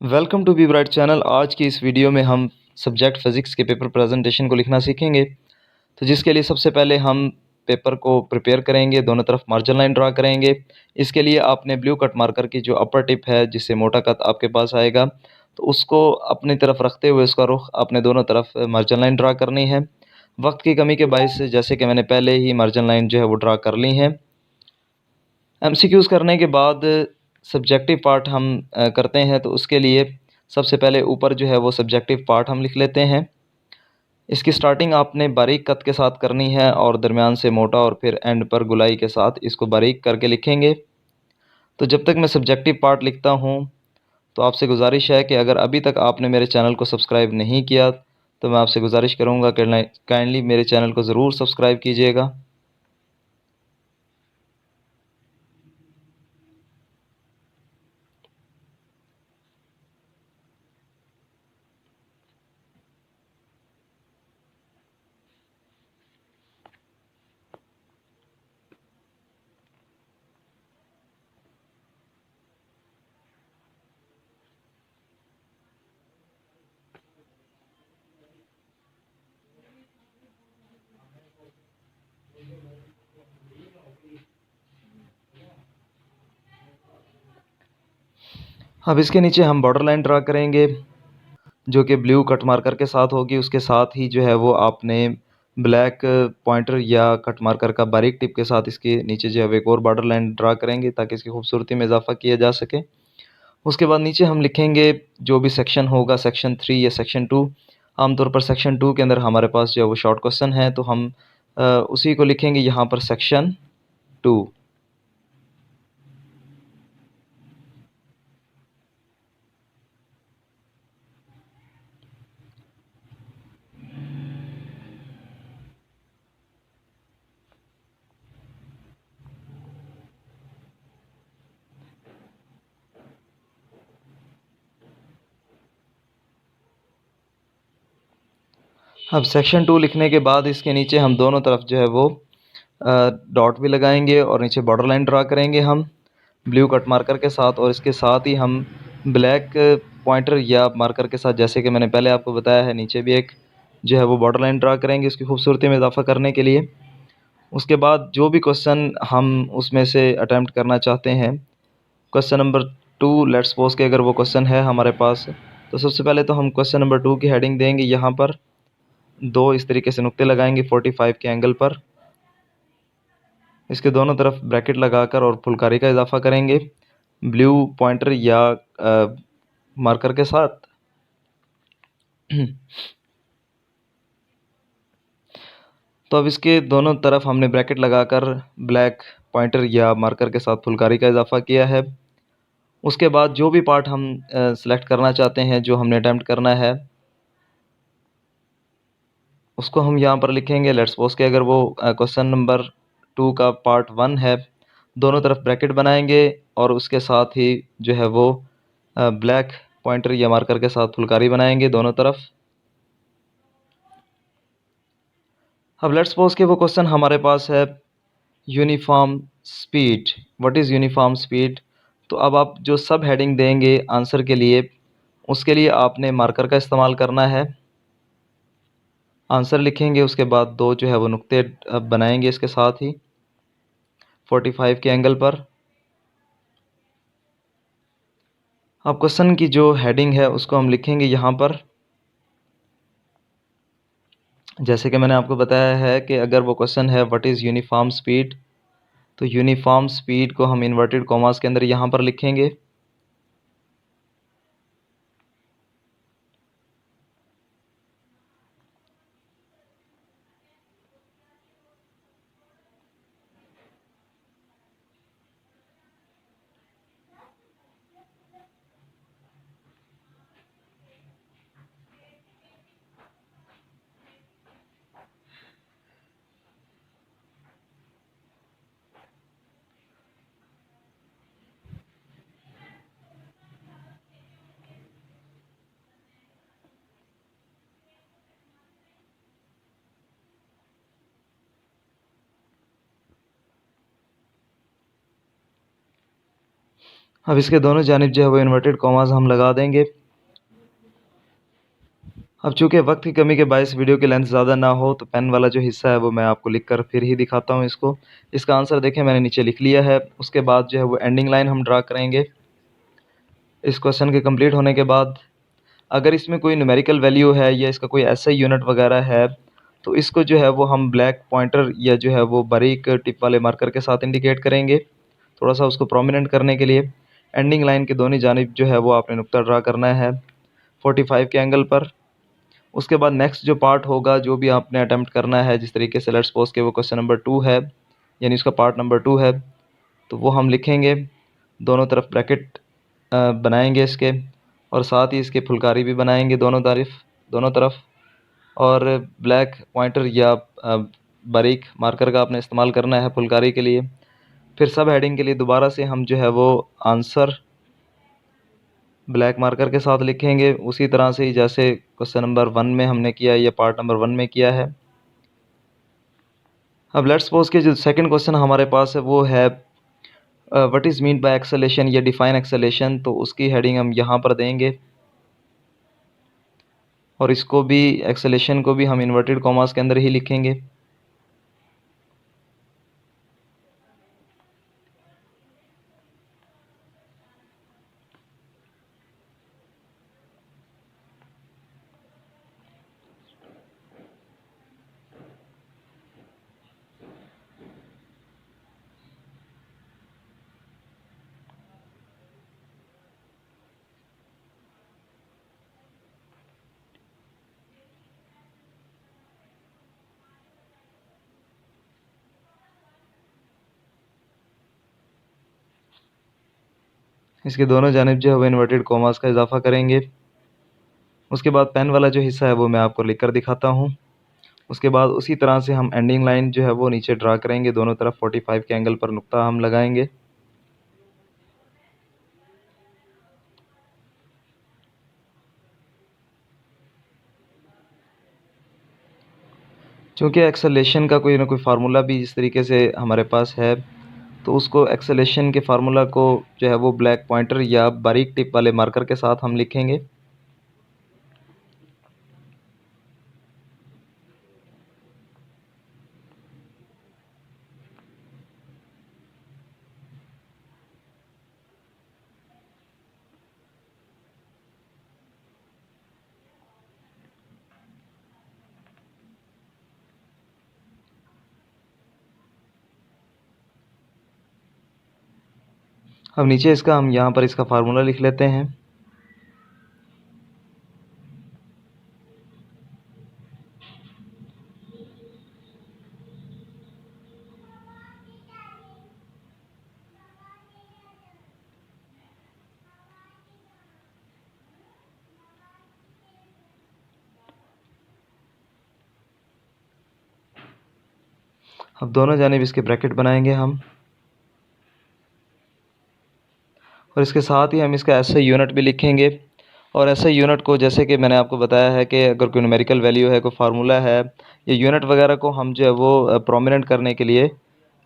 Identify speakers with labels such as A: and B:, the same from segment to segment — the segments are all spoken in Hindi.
A: Welcome to be bright channel. आज की इस वीडियो में हम सब्जेक्ट फिज़िक्स के पेपर प्रेजेंटेशन को लिखना सीखेंगे। तो जिसके लिए सबसे पहले हम पेपर को प्रिपेयर करेंगे, दोनों तरफ मार्जिन लाइन ड्रा करेंगे। इसके लिए आपने ब्लू कट मार्कर की जो अपर टिप है, जिससे मोटा कट आपके पास आएगा, तो उसको अपनी तरफ रखते हुए उसका रुख अपने दोनों तरफ मार्जिन लाइन ड्रा करनी है। वक्त की कमी के बायस से जैसे कि मैंने पहले ही मार्जिन लाइन जो है वो ड्रा कर ली है। एमसीक्यूज़ करने के बाद सब्जेक्टिव पार्ट हम करते हैं। तो उसके लिए सबसे पहले ऊपर जो है वो सब्जेक्टिव पार्ट हम लिख लेते हैं। इसकी स्टार्टिंग आपने बारीक कत के साथ करनी है और दरमियान से मोटा और फिर एंड पर गुलाई के साथ इसको बारीक करके लिखेंगे। तो जब तक मैं सब्जेक्टिव पार्ट लिखता हूँ, तो आपसे गुजारिश है कि अगर अभी तक आपने मेरे चैनल को सब्सक्राइब नहीं किया, तो मैं आपसे गुजारिश करूँगा कि काइंडली मेरे चैनल को ज़रूर सब्सक्राइब कीजिएगा। अब इसके नीचे हम बॉर्डर लाइन ड्रा करेंगे, जो कि ब्लू कट मार्कर के साथ होगी। उसके साथ ही जो है वो आपने ब्लैक पॉइंटर या कट मार्कर का बारीक टिप के साथ इसके नीचे जो है एक और बॉर्डर लाइन ड्रा करेंगे, ताकि इसकी खूबसूरती में इजाफा किया जा सके। उसके बाद नीचे हम लिखेंगे जो भी सेक्शन होगा, सेक्शन 3 या सेक्शन 2। आमतौर पर सेक्शन 2 के अंदर हमारे पास जो है वो शॉर्ट क्वेश्चन है, तो हम उसी को लिखेंगे यहाँ पर, सेक्शन 2। अब सेक्शन 2 लिखने के बाद इसके नीचे हम दोनों तरफ जो है वो डॉट भी लगाएंगे और नीचे बॉर्डर लाइन ड्रा करेंगे हम ब्लू कट मार्कर के साथ। और इसके साथ ही हम ब्लैक पॉइंटर या मार्कर के साथ, जैसे कि मैंने पहले आपको बताया है, नीचे भी एक जो है वो बॉर्डर लाइन ड्रा करेंगे उसकी खूबसूरती में इजाफा करने के लिए। उसके बाद जो भी क्वेश्चन हम उसमें से अटैम्प्ट करना चाहते हैं, क्वेश्चन नंबर 2 लेट्स सपोज के अगर वो क्वेश्चन है हमारे पास, तो सबसे पहले तो हम क्वेश्चन नंबर 2 की हेडिंग देंगे। यहाँ पर दो इस तरीके से नुक्ते लगाएंगे 45 के एंगल पर। इसके दोनों तरफ ब्रैकेट लगाकर और फुलकारी का इजाफा करेंगे ब्लू पॉइंटर या मार्कर के साथ। तो अब इसके दोनों तरफ हमने ब्रैकेट लगाकर ब्लैक पॉइंटर या मार्कर के साथ फुलकारी का इजाफा किया है। उसके बाद जो भी पार्ट हम सेलेक्ट करना चाहते हैं, जो हमने अटैम्प्ट करना है, उसको हम यहाँ पर लिखेंगे। लेट्स सपोज के अगर वो क्वेश्चन नंबर 2 का पार्ट 1 है, दोनों तरफ ब्रैकेट बनाएंगे और उसके साथ ही जो है वो ब्लैक पॉइंटर या मार्कर के साथ फुलकारी बनाएंगे दोनों तरफ। अब लेट्स सपोज के वो क्वेश्चन हमारे पास है uniform speed. What is uniform speed? तो अब आप जो सब हेडिंग देंगे आंसर के लिए, उसके लिए आपने मार्कर का इस्तेमाल करना है। आंसर लिखेंगे, उसके बाद दो जो है वो नुक्ते बनाएंगे इसके साथ ही 45 के एंगल पर। अब क्वेश्चन की जो हेडिंग है उसको हम लिखेंगे यहाँ पर, जैसे कि मैंने आपको बताया है कि अगर वो क्वेश्चन है व्हाट इज़ यूनिफॉर्म स्पीड, तो यूनिफॉर्म स्पीड को हम इन्वर्टेड कॉमास के अंदर यहाँ पर लिखेंगे। अब इसके दोनों जानिब जो है वो इन्वर्टेड कॉमास हम लगा देंगे। अब चूँकि वक्त की कमी के बायस वीडियो की लेंथ ज़्यादा ना हो तो पेन वाला जो हिस्सा है वो मैं आपको लिख कर फिर ही दिखाता हूँ इसको। इसका आंसर देखें मैंने नीचे लिख लिया है। उसके बाद जो है वो एंडिंग लाइन हम ड्रा करेंगे। इस क्वेश्चन के कंप्लीट होने के बाद अगर इसमें कोई न्यूमेरिकल वैल्यू है या इसका कोई ऐसा यूनिट वगैरह है तो इसको जो है वो हम ब्लैक पॉइंटर या जो है वो बारीक टिप वाले मार्कर के साथ इंडिकेट करेंगे, थोड़ा सा उसको प्रोमिनेंट करने के लिए। एंडिंग लाइन के दोनों जानिब जो है वो आपने नुक्ता ड्रा करना है 45 के एंगल पर। उसके बाद नेक्स्ट जो पार्ट होगा जो भी आपने अटैम्प्ट करना है, जिस तरीके से लेट्स सपोज के वो क्वेश्चन नंबर 2 है यानी उसका पार्ट नंबर 2 है, तो वो हम लिखेंगे, दोनों तरफ ब्रैकेट बनाएंगे इसके और साथ ही इसके फुलकारी भी बनाएंगे दोनों तरफ। और ब्लैक पॉइंटर या बारीक मार्कर का आपने इस्तेमाल करना है फुलकारी के लिए। फिर सब हेडिंग के लिए दोबारा से हम जो है वो आंसर ब्लैक मार्कर के साथ लिखेंगे, उसी तरह से ही जैसे क्वेश्चन नंबर 1 में हमने किया है या पार्ट नंबर 1 में किया है। अब लेट्स सपोज के जो सेकंड क्वेश्चन हमारे पास है वो है what is mean by acceleration या डिफाइन एक्सेलेरेशन, तो उसकी हेडिंग हम यहाँ पर देंगे और इसको भी एक्सेलेरेशन को भी हम इन्वर्टेड कॉमास के अंदर ही लिखेंगे। इसके दोनों जानिब जो है वो इन्वर्टेड कॉमास का इजाफा करेंगे। उसके बाद पेन वाला जो हिस्सा है वो मैं आपको लिख कर दिखाता हूँ। उसके बाद उसी तरह से हम एंडिंग लाइन जो है वो नीचे ड्रा करेंगे, दोनों तरफ 45 के एंगल पर नुक्ता हम लगाएंगे। चूँकि एक्सेलेरेशन का कोई ना कोई फार्मूला भी इस तरीके से हमारे पास है, तो उसको एक्सेलेरेशन के फार्मूला को जो है वो ब्लैक पॉइंटर या बारीक टिप वाले मार्कर के साथ हम लिखेंगे। अब नीचे इसका हम यहाँ पर इसका फार्मूला लिख लेते हैं। अब दोनों जानिब इसके ब्रैकेट बनाएंगे हम और इसके साथ ही हम इसका ऐसा यूनिट भी लिखेंगे। और ऐसे यूनिट को जैसे कि मैंने आपको बताया है कि अगर कोई न्यूमेरिकल वैल्यू है, कोई फार्मूला है या यूनिट वगैरह को हम जो है वो प्रोमिनेंट करने के लिए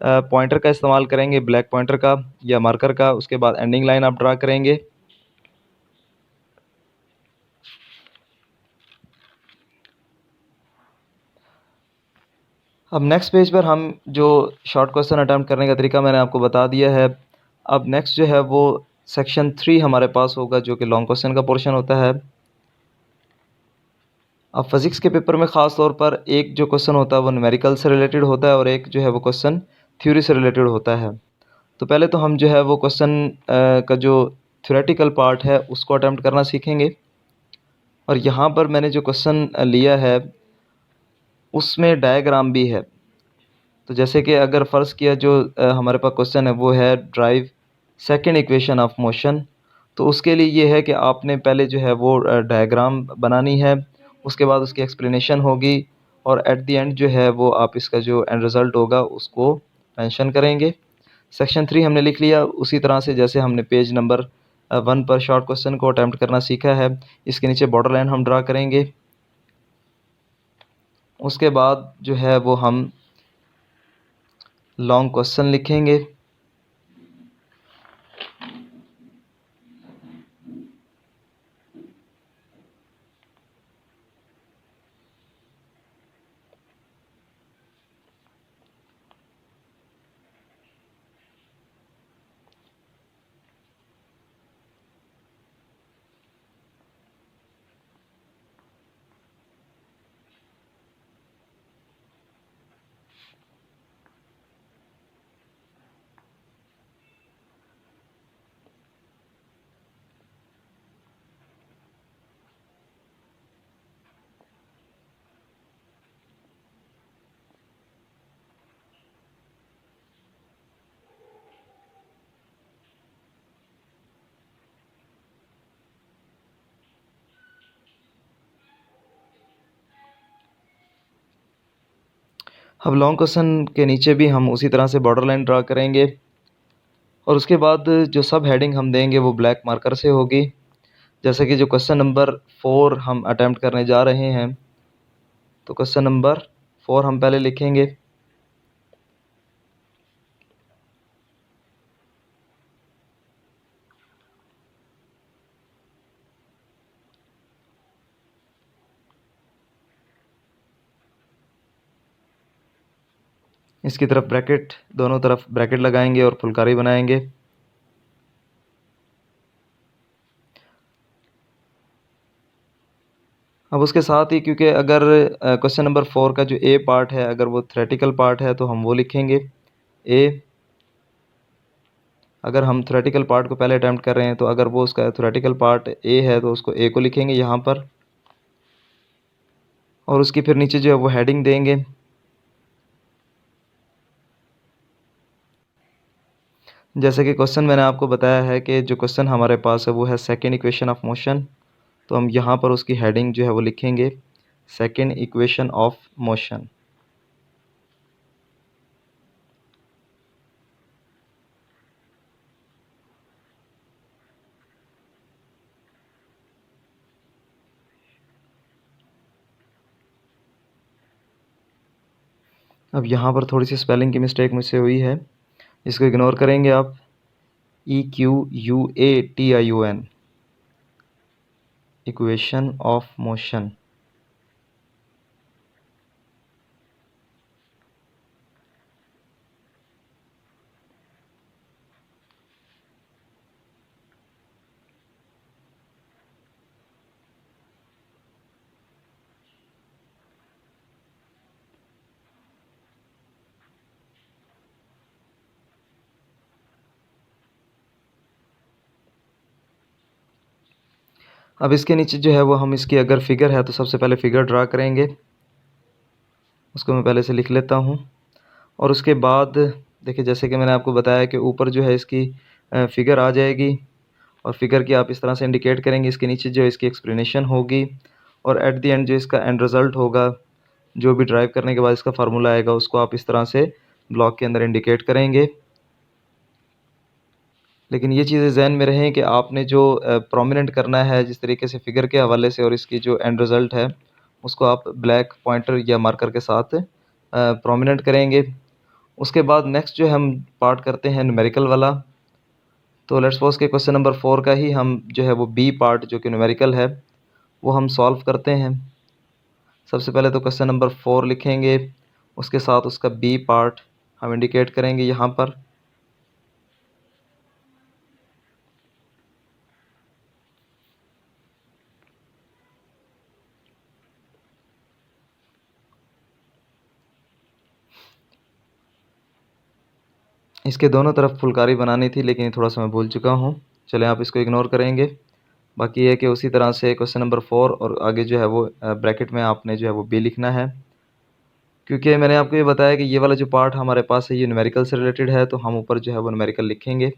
A: पॉइंटर का इस्तेमाल करेंगे, ब्लैक पॉइंटर का या मार्कर का। उसके बाद एंडिंग लाइन आप ड्रा करेंगे। अब नेक्स्ट पेज पर हम जो शॉर्ट क्वेश्चन अटैम्प्ट करने का तरीका मैंने आपको बता दिया है। अब नेक्स्ट जो है वो सेक्शन 3 हमारे पास होगा जो कि लॉन्ग क्वेश्चन का पोर्शन होता है। अब फिज़िक्स के पेपर में ख़ास तौर पर एक जो क्वेश्चन होता है वो न्यूमेरिकल से रिलेटेड होता है और एक जो है वो क्वेश्चन थ्योरी से रिलेटेड होता है। तो पहले तो हम जो है वो क्वेश्चन का जो थ्योरेटिकल पार्ट है उसको अटैम्प्ट करना सीखेंगे। और यहाँ पर मैंने जो क्वेश्चन लिया है उसमें डायग्राम भी है। तो जैसे कि अगर फ़र्ज़ किया जो हमारे पास क्वेश्चन है वो है drive second equation of motion, तो उसके लिए ये है कि आपने पहले जो है वो डायग्राम बनानी है, उसके बाद उसकी एक्सप्लेनेशन होगी और एट द एंड जो है वो आप इसका जो एंड रिज़ल्ट होगा उसको मेंशन करेंगे। सेक्शन 3 हमने लिख लिया उसी तरह से जैसे हमने पेज नंबर 1 पर शॉर्ट क्वेश्चन को अटैम्प्ट करना सीखा है। इसके नीचे बॉर्डर लाइन हम ड्रा करेंगे। उसके बाद जो है वो हम लॉन्ग क्वेश्चन लिखेंगे। अब लॉन्ग क्वेश्चन के नीचे भी हम उसी तरह से बॉर्डर लाइन ड्रा करेंगे और उसके बाद जो सब हेडिंग हम देंगे वो ब्लैक मार्कर से होगी। जैसे कि जो क्वेश्चन नंबर 4 हम अटेम्प्ट करने जा रहे हैं, तो क्वेश्चन नंबर 4 हम पहले लिखेंगे। इसकी तरफ ब्रैकेट, दोनों तरफ ब्रैकेट लगाएंगे और फुलकारी बनाएंगे। अब उसके साथ ही, क्योंकि अगर क्वेश्चन नंबर 4 का जो ए पार्ट है अगर वो थ्योरेटिकल पार्ट है तो हम वो लिखेंगे ए। अगर हम थ्योरेटिकल पार्ट को पहले अटैम्प्ट कर रहे हैं तो अगर वो उसका थ्योरेटिकल पार्ट ए है तो उसको ए को लिखेंगे यहाँ पर, और उसकी फिर नीचे जो है वो हेडिंग देंगे। जैसे कि क्वेश्चन मैंने आपको बताया है कि जो क्वेश्चन हमारे पास है वो है सेकेंड इक्वेशन ऑफ मोशन, तो हम यहाँ पर उसकी हेडिंग जो है वो लिखेंगे सेकेंड इक्वेशन ऑफ मोशन। अब यहाँ पर थोड़ी सी स्पेलिंग की मिस्टेक मुझसे हुई है, इसको इग्नोर करेंगे आप। EQUATION, equation of motion. अब इसके नीचे जो है वो हम इसकी अगर फिगर है तो सबसे पहले फिगर ड्रा करेंगे, उसको मैं पहले से लिख लेता हूँ। और उसके बाद देखिए, जैसे कि मैंने आपको बताया कि ऊपर जो है इसकी फिगर आ जाएगी और फिगर की आप इस तरह से इंडिकेट करेंगे। इसके नीचे जो इसकी एक्सप्लेनेशन होगी और एट द एंड जो इसका एंड रिज़ल्ट होगा, जो भी ड्राइव करने के बाद इसका फार्मूला आएगा, उसको आप इस तरह से ब्लॉक के अंदर इंडिकेट करेंगे। लेकिन ये चीज़ें ज़हन में रहें कि आपने जो प्रोमिनेंट करना है जिस तरीके से फ़िगर के हवाले से, और इसकी जो एंड रिज़ल्ट है उसको आप ब्लैक पॉइंटर या मार्कर के साथ प्रोमिनेंट करेंगे। उसके बाद नेक्स्ट जो हम पार्ट करते हैं न्यूमेरिकल वाला, तो लेट्स सपोज के क्वेश्चन नंबर 4 का ही हम जो है वो बी पार्ट जो कि न्यूमेरिकल है वो हम सॉल्व करते हैं। सबसे पहले तो क्वेश्चन नंबर 4 लिखेंगे, उसके साथ उसका बी पार्ट हम इंडिकेट करेंगे यहाँ पर। इसके दोनों तरफ फुलकारी बनानी थी लेकिन ये थोड़ा सा मैं भूल चुका हूँ, चलें आप इसको इग्नोर करेंगे। बाकी ये है कि उसी तरह से क्वेश्चन नंबर 4 और आगे जो है वो ब्रैकेट में आपने जो है वो बी लिखना है, क्योंकि मैंने आपको ये बताया कि ये वाला जो पार्ट हमारे पास है ये न्यूमेरिकल से रिलेटेड है, तो हम ऊपर जो है वो न्यूमेरिकल लिखेंगे।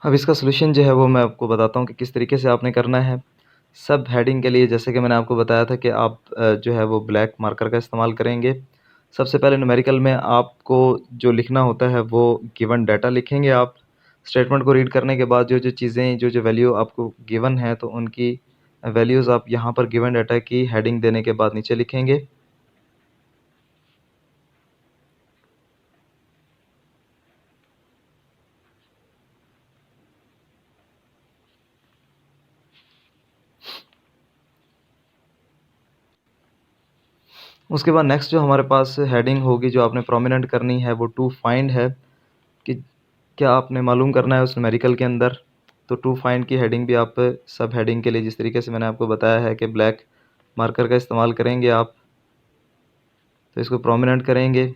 A: अब इसका सोल्यूशन जो है वो मैं आपको बताता हूँ कि किस तरीके से आपने करना है। सब हेडिंग के लिए जैसे कि मैंने आपको बताया था कि आप जो है वो ब्लैक मार्कर का इस्तेमाल करेंगे। सबसे पहले न्यूमेरिकल में आपको जो लिखना होता है वो गिवन डाटा लिखेंगे आप। स्टेटमेंट को रीड करने के बाद जो जो चीज़ें, जो जो वैल्यू आपको गिवन है, तो उनकी वैल्यूज़ आप यहाँ पर गिवन डाटा की हेडिंग देने के बाद नीचे लिखेंगे। उसके बाद नेक्स्ट जो हमारे पास हेडिंग होगी जो आपने प्रोमिनेंट करनी है वो टू फाइंड है, कि क्या आपने मालूम करना है उस न्यूमेरिकल के अंदर। तो टू फाइंड की हेडिंग भी आप सब हेडिंग के लिए जिस तरीके से मैंने आपको बताया है कि ब्लैक मार्कर का इस्तेमाल करेंगे आप, तो इसको प्रोमिनेंट करेंगे।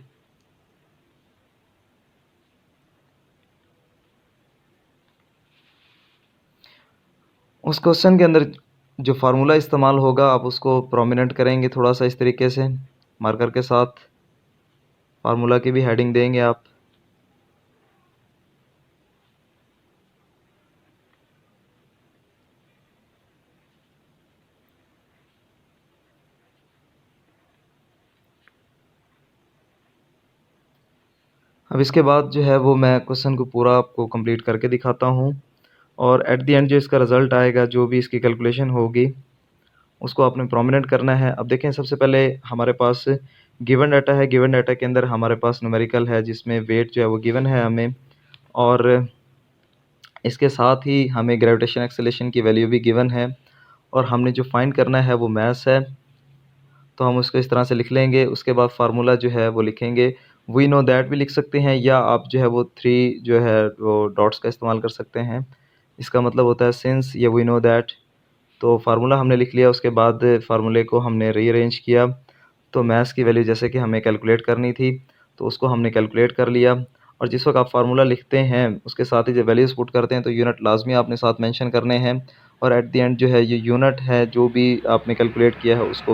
A: उस क्वेश्चन के अंदर जो फार्मूला इस्तेमाल होगा आप उसको प्रोमिनेंट करेंगे थोड़ा सा इस तरीके से मार्कर के साथ। फार्मूला की भी हेडिंग देंगे आप। अब इसके बाद जो है वो मैं क्वेश्चन को पूरा आपको कंप्लीट करके दिखाता हूँ, और एट द एंड जो इसका रिज़ल्ट आएगा, जो भी इसकी कैलकुलेशन होगी, उसको आपने प्रोमिनेंट करना है। अब देखें, सबसे पहले हमारे पास गिवन डाटा है। गिवन डाटा के अंदर हमारे पास न्यूमेरिकल है जिसमें वेट जो है वो गिवन है हमें, और इसके साथ ही हमें ग्रेविटेशन एक्सेलरेशन की वैल्यू भी गिवन है, और हमने जो फाइंड करना है वो मास है। तो हम उसको इस तरह से लिख लेंगे। उसके बाद फार्मूला जो है वो लिखेंगे। वी नो दैट भी लिख सकते हैं, या आप जो है वो 3 जो है वो डॉट्स का इस्तेमाल कर सकते हैं। इसका मतलब होता है सिंस या वी नो दैट। तो फार्मूला हमने लिख लिया। उसके बाद फार्मूले को हमने रीअरेंज किया। तो मास की वैल्यू जैसे कि हमें कैलकुलेट करनी थी, तो उसको हमने कैलकुलेट कर लिया। और जिस वक्त आप फार्मूला लिखते हैं उसके साथ ही जब वैल्यूज़ पुट करते हैं तो यूनिट लाजमी आपने साथ मेंशन करने हैं। और एट द एंड जो है ये यूनिट है जो भी आपने कैलकुलेट किया है उसको